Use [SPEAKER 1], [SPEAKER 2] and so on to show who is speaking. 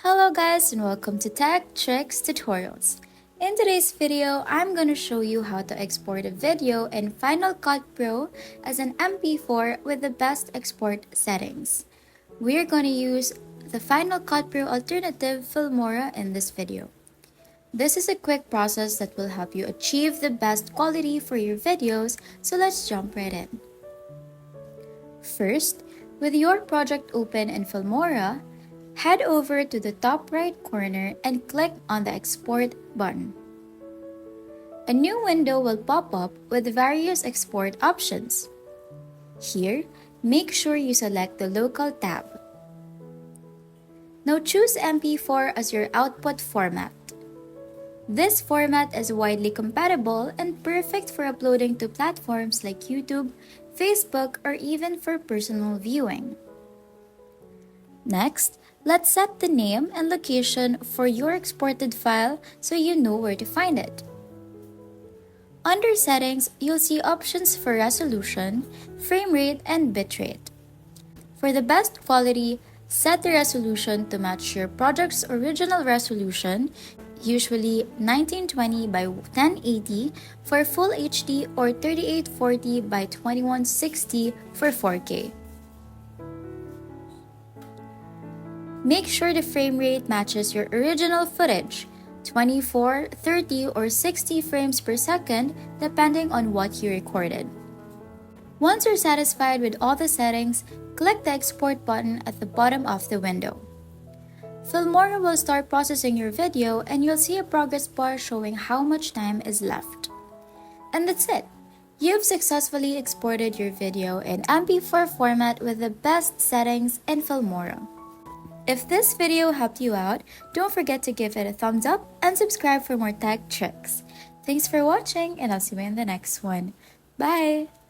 [SPEAKER 1] Hello guys and welcome to Tech Tricks Tutorials. In today's video, I'm going to show you how to export a video in Final Cut Pro as an MP4 with the best export settings. We're going to use the Final Cut Pro alternative Filmora in this video. This is a quick process that will help you achieve the best quality for your videos, so let's jump right in. First, with your project open in Filmora, head over to the top right corner and click on the Export button. A new window will pop up with various export options. Here, make sure you select the Local tab. Now choose MP4 as your output format. This format is widely compatible and perfect for uploading to platforms like YouTube, Facebook, or even for personal viewing. Next, let's set the name and location for your exported file so you know where to find it. Under Settings, you'll see options for resolution, frame rate, and bitrate. For the best quality, set the resolution to match your project's original resolution, usually 1920 by 1080 for Full HD or 3840 by 2160 for 4K. Make sure the frame rate matches your original footage, 24, 30, or 60 frames per second depending on what you recorded. Once you're satisfied with all the settings, click the Export button at the bottom of the window. Filmora will start processing your video and you'll see a progress bar showing how much time is left. And that's it! You've successfully exported your video in MP4 format with the best settings in Filmora. If this video helped you out, don't forget to give it a thumbs up and subscribe for more tech tricks. Thanks for watching and I'll see you in the next one. Bye!